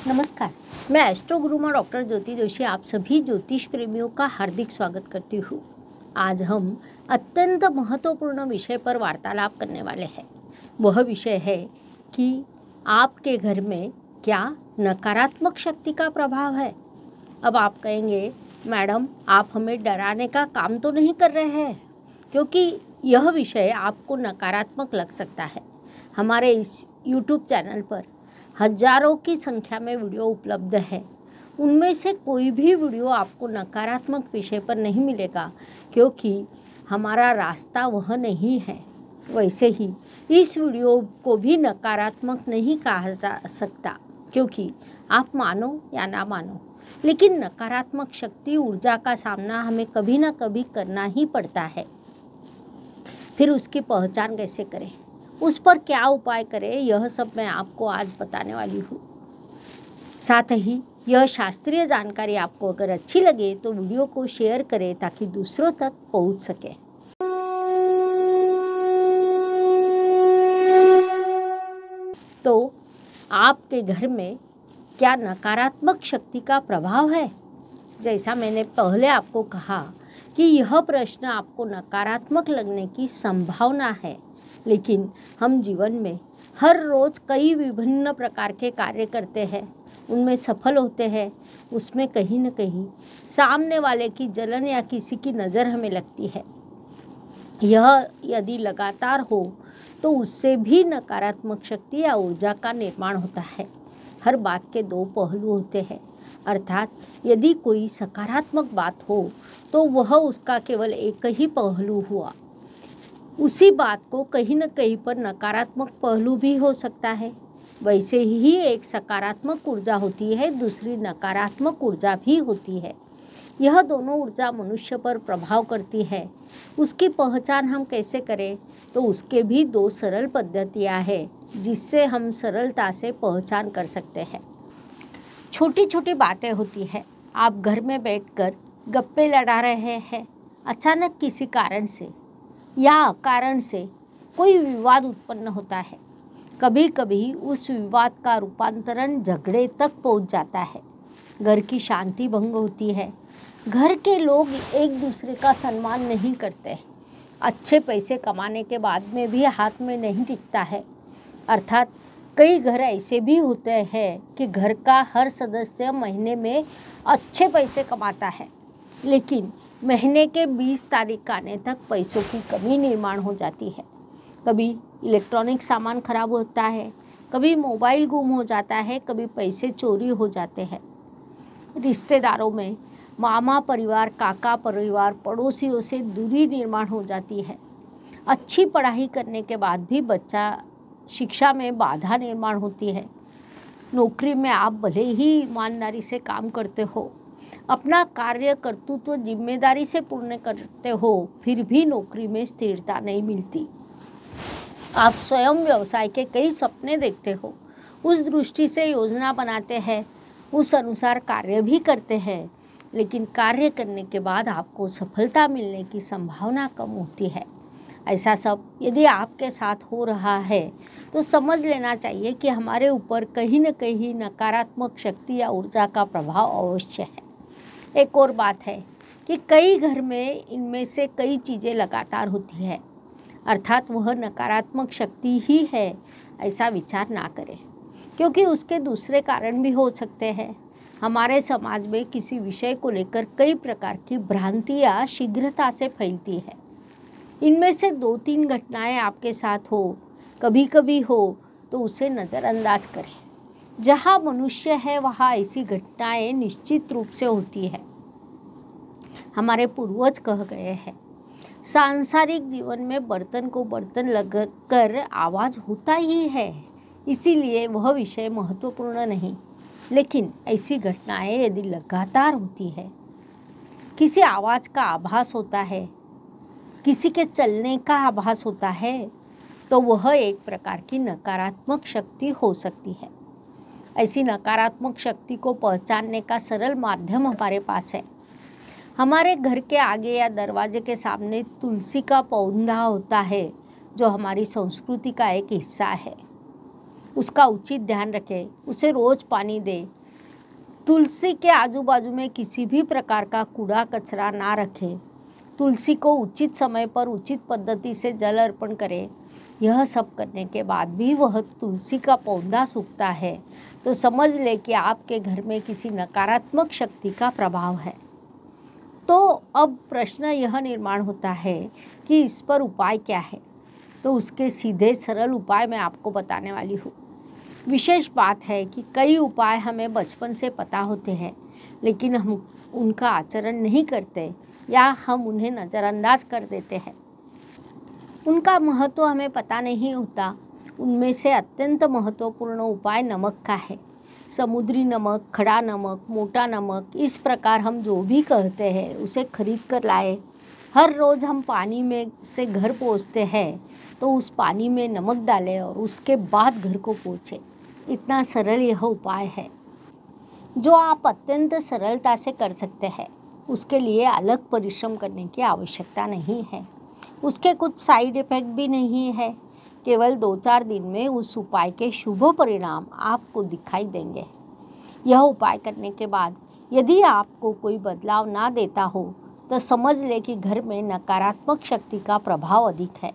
नमस्कार। मैं astro गुरुमा doctor ज्योति जोशी आप सभी ज्योतिष प्रेमियों का हार्दिक स्वागत करती हूँ। आज हम अत्यंत महत्वपूर्ण विषय पर वार्तालाप करने वाले हैं। वह विषय है कि आपके घर में क्या नकारात्मक शक्ति का प्रभाव है। अब आप कहेंगे, मैडम आप हमें डराने का काम तो नहीं कर रहे हैं, क्योंकि यह विषय आपको नकारात्मक लग सकता है। हमारे इस YouTube चैनल पर हजारों की संख्या में वीडियो उपलब्ध है। उनमें से कोई भी वीडियो आपको नकारात्मक विषय पर नहीं मिलेगा, क्योंकि हमारा रास्ता वह नहीं है। वैसे ही इस वीडियो को भी नकारात्मक नहीं कहा जा सकता, क्योंकि आप मानो या ना मानो, लेकिन नकारात्मक शक्ति ऊर्जा का सामना हमें कभी ना कभी करना ही पड़ता है। फिर उसकी पहचान कैसे करें, उस पर क्या उपाय करें, यह सब मैं आपको आज बताने वाली हूँ। साथ ही यह शास्त्रीय जानकारी आपको अगर अच्छी लगे तो वीडियो को शेयर करें ताकि दूसरों तक पहुँच सके। तो आपके घर में क्या नकारात्मक शक्ति का प्रभाव है? जैसा मैंने पहले आपको कहा कि यह प्रश्न आपको नकारात्मक लगने की संभावना है, लेकिन हम जीवन में हर रोज़ कई विभिन्न प्रकार के कार्य करते हैं, उनमें सफल होते हैं। उसमें कहीं न कहीं सामने वाले की जलन या किसी की नज़र हमें लगती है। यह यदि लगातार हो तो उससे भी नकारात्मक शक्ति या ऊर्जा का निर्माण होता है। हर बात के दो पहलू होते हैं, अर्थात यदि कोई सकारात्मक बात हो तो वह उसका केवल एक ही पहलू हुआ। उसी बात को कहीं न कहीं पर नकारात्मक पहलू भी हो सकता है। वैसे ही एक सकारात्मक ऊर्जा होती है, दूसरी नकारात्मक ऊर्जा भी होती है। यह दोनों ऊर्जा मनुष्य पर प्रभाव करती है। उसकी पहचान हम कैसे करें, तो उसके भी दो सरल पद्धतियाँ हैं जिससे हम सरलता से पहचान कर सकते हैं। छोटी छोटी बातें होती है। आप घर में बैठकर गप्पे लड़ा रहे हैं, अचानक किसी कारण से या अकारण से कोई विवाद उत्पन्न होता है। कभी कभी उस विवाद का रूपांतरण झगड़े तक पहुंच जाता है। घर की शांति भंग होती है। घर के लोग एक दूसरे का सम्मान नहीं करते। अच्छे पैसे कमाने के बाद में भी हाथ में नहीं टिकता है। अर्थात कई घर ऐसे भी होते हैं कि घर का हर सदस्य महीने में अच्छे पैसे कमाता है, लेकिन महीने के 20 तारीख आने तक पैसों की कमी निर्माण हो जाती है। कभी इलेक्ट्रॉनिक सामान खराब होता है, कभी मोबाइल गुम हो जाता है, कभी पैसे चोरी हो जाते हैं। रिश्तेदारों में मामा परिवार, काका परिवार, पड़ोसियों से दूरी निर्माण हो जाती है। अच्छी पढ़ाई करने के बाद भी बच्चा शिक्षा में बाधा निर्माण होती है। नौकरी में आप भले ही ईमानदारी से काम करते हो, अपना कार्य कर्तव्य जिम्मेदारी से पूर्ण करते हो, फिर भी नौकरी में स्थिरता नहीं मिलती। आप स्वयं व्यवसाय के कई सपने देखते हो, उस दृष्टि से योजना बनाते हैं, उस अनुसार कार्य भी करते हैं, लेकिन कार्य करने के बाद आपको सफलता मिलने की संभावना कम होती है। ऐसा सब यदि आपके साथ हो रहा है तो समझ लेना चाहिए कि हमारे ऊपर कहीं न कहीं नकारात्मक शक्ति या ऊर्जा का प्रभाव अवश्य है। एक और बात है कि कई घर में इनमें से कई चीज़ें लगातार होती है, अर्थात वह नकारात्मक शक्ति ही है, ऐसा विचार ना करें, क्योंकि उसके दूसरे कारण भी हो सकते हैं। हमारे समाज में किसी विषय को लेकर कई प्रकार की भ्रांतियाँ शीघ्रता से फैलती है। इनमें से 2-3 घटनाएं आपके साथ हो, कभी कभी हो, तो उसे नज़रअंदाज करें। जहाँ मनुष्य है वहाँ ऐसी घटनाएं निश्चित रूप से होती है। हमारे पूर्वज कह गए हैं, सांसारिक जीवन में बर्तन को बर्तन लगकर आवाज़ होता ही है, इसीलिए वह विषय महत्वपूर्ण नहीं। लेकिन ऐसी घटनाएं यदि लगातार होती है, किसी आवाज़ का आभास होता है, किसी के चलने का आभास होता है, तो वह एक प्रकार की नकारात्मक शक्ति हो सकती है। ऐसी नकारात्मक शक्ति को पहचानने का सरल माध्यम हमारे पास है। हमारे घर के आगे या दरवाजे के सामने तुलसी का पौधा होता है, जो हमारी संस्कृति का एक हिस्सा है। उसका उचित ध्यान रखें, उसे रोज़ पानी दें। तुलसी के आजू बाजू में किसी भी प्रकार का कूड़ा कचरा ना रखें। तुलसी को उचित समय पर उचित पद्धति से जल अर्पण करें। यह सब करने के बाद भी वह तुलसी का पौधा सूखता है तो समझ ले कि आपके घर में किसी नकारात्मक शक्ति का प्रभाव है। तो अब प्रश्न यह निर्माण होता है कि इस पर उपाय क्या है। तो उसके सीधे सरल उपाय मैं आपको बताने वाली हूँ। विशेष बात है कि कई उपाय हमें बचपन से पता होते हैं, लेकिन हम उनका आचरण नहीं करते या हम उन्हें नज़रअंदाज कर देते हैं। उनका महत्व हमें पता नहीं होता। उनमें से अत्यंत महत्वपूर्ण उपाय नमक का है। समुद्री नमक, खड़ा नमक, मोटा नमक, इस प्रकार हम जो भी कहते हैं उसे खरीद कर लाए। हर रोज़ हम पानी में से घर पोंछते हैं तो उस पानी में नमक डालें और उसके बाद घर को पोंछें। इतना सरल यह उपाय है जो आप अत्यंत सरलता से कर सकते हैं। उसके लिए अलग परिश्रम करने की आवश्यकता नहीं है। उसके कुछ साइड इफ़ेक्ट भी नहीं है। केवल 2-4 दिन में उस उपाय के शुभ परिणाम आपको दिखाई देंगे। यह उपाय करने के बाद यदि आपको कोई बदलाव ना देता हो तो समझ ले कि घर में नकारात्मक शक्ति का प्रभाव अधिक है।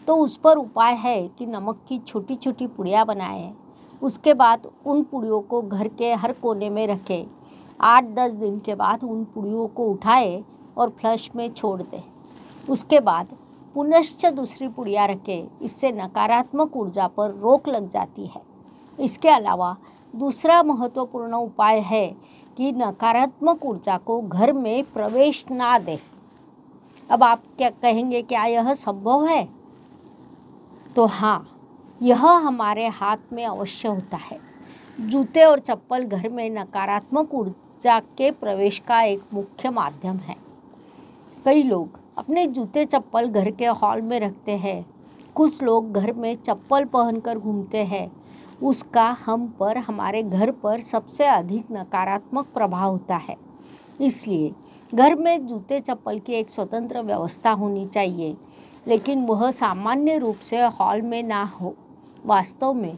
तो उस पर उपाय है कि नमक की छोटी छोटी पुड़ियाँ बनाएं। उसके बाद उन पुड़ियों को घर के हर कोने में रखें। 8-10 दिन के बाद उन पुड़ियों को उठाएं और फ्लश में छोड़ दें। उसके बाद पुनश्च दूसरी पुड़िया रखें। इससे नकारात्मक ऊर्जा पर रोक लग जाती है। इसके अलावा दूसरा महत्वपूर्ण उपाय है कि नकारात्मक ऊर्जा को घर में प्रवेश ना दें। अब आप क्या कहेंगे, क्या यह संभव है? तो हाँ, यह हमारे हाथ में अवश्य होता है। जूते और चप्पल घर में नकारात्मक ऊर्जा के प्रवेश का एक मुख्य माध्यम है। कई लोग अपने जूते चप्पल घर के हॉल में रखते हैं। कुछ लोग घर में चप्पल पहनकर घूमते हैं। उसका हम पर, हमारे घर पर सबसे अधिक नकारात्मक प्रभाव होता है। इसलिए घर में जूते चप्पल की एक स्वतंत्र व्यवस्था होनी चाहिए, लेकिन वह सामान्य रूप से हॉल में ना हो। वास्तव में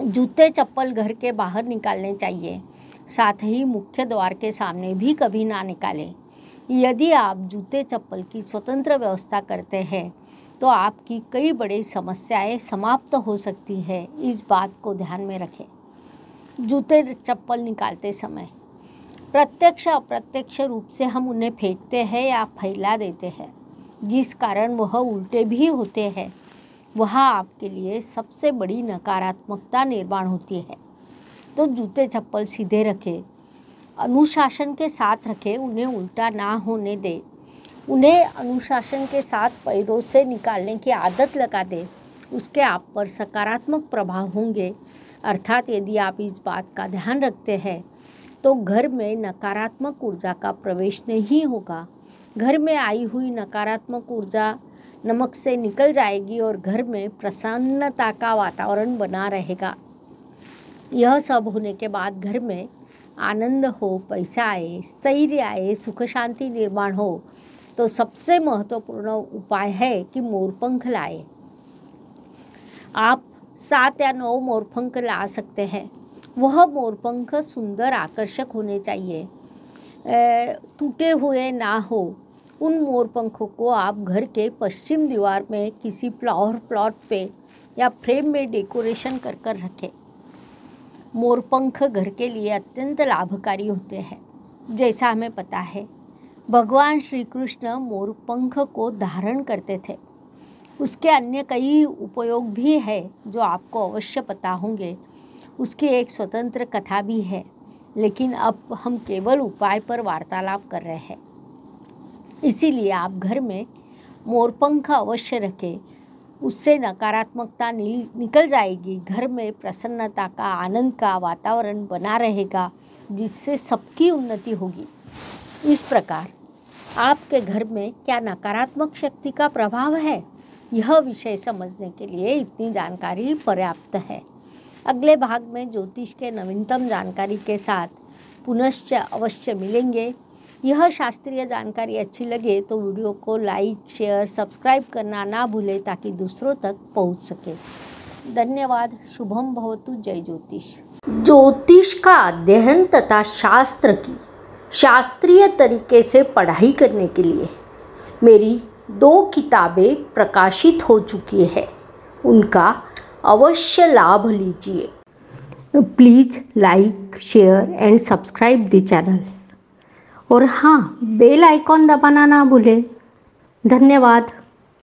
जूते चप्पल घर के बाहर निकालने चाहिए, साथ ही मुख्य द्वार के सामने भी कभी ना निकालें। यदि आप जूते चप्पल की स्वतंत्र व्यवस्था करते हैं तो आपकी कई बड़ी समस्याएं समाप्त हो सकती है। इस बात को ध्यान में रखें। जूते चप्पल निकालते समय प्रत्यक्ष अप्रत्यक्ष रूप से हम उन्हें फेंकते हैं या फैला देते हैं, जिस कारण वह उल्टे भी होते हैं। वह आपके लिए सबसे बड़ी नकारात्मकता निर्माण होती है। तो जूते चप्पल सीधे रखें, अनुशासन के साथ रखें, उन्हें उल्टा ना होने दें। उन्हें अनुशासन के साथ पैरों से निकालने की आदत लगा दें। उसके आप पर सकारात्मक प्रभाव होंगे। अर्थात यदि आप इस बात का ध्यान रखते हैं तो घर में नकारात्मक ऊर्जा का प्रवेश नहीं होगा। घर में आई हुई नकारात्मक ऊर्जा नमक से निकल जाएगी और घर में प्रसन्नता का वातावरण बना रहेगा। यह सब होने के बाद घर में आनंद हो, पैसा आए, स्थैर्य आए, सुख शांति निर्माण हो, तो सबसे महत्वपूर्ण उपाय है कि मोरपंख लाए। आप 7 या 9 मोरपंख ला सकते हैं। वह मोरपंख सुंदर, आकर्षक होने चाहिए, टूटे हुए ना हो। उन मोरपंखों को आप घर के पश्चिम दीवार में किसी फ्लावर प्लॉट पे या फ्रेम में डेकोरेशन कर कर रखें। मोरपंख घर के लिए अत्यंत लाभकारी होते हैं। जैसा हमें पता है, भगवान श्री कृष्ण मोरपंख को धारण करते थे। उसके अन्य कई उपयोग भी है जो आपको अवश्य पता होंगे। उसकी एक स्वतंत्र कथा भी है, लेकिन अब हम केवल उपाय पर वार्तालाप कर रहे हैं। इसीलिए आप घर में मोरपंख अवश्य रखें। उससे नकारात्मकता निकल जाएगी। घर में प्रसन्नता का, आनंद का वातावरण बना रहेगा, जिससे सबकी उन्नति होगी। इस प्रकार आपके घर में क्या नकारात्मक शक्ति का प्रभाव है, यह विषय समझने के लिए इतनी जानकारी पर्याप्त है। अगले भाग में ज्योतिष के नवीनतम जानकारी के साथ पुनश्च अवश्य मिलेंगे। यह शास्त्रीय जानकारी अच्छी लगे तो वीडियो को लाइक, शेयर, सब्सक्राइब करना ना भूलें ताकि दूसरों तक पहुंच सके। धन्यवाद। शुभम भवतु। जय ज्योतिष। ज्योतिष का अध्ययन तथा शास्त्र की शास्त्रीय तरीके से पढ़ाई करने के लिए मेरी 2 किताबें प्रकाशित हो चुकी है, उनका अवश्य लाभ लीजिए। Please like, share and subscribe the channel. और हाँ, बेल आइकॉन दबाना ना भूलें। धन्यवाद।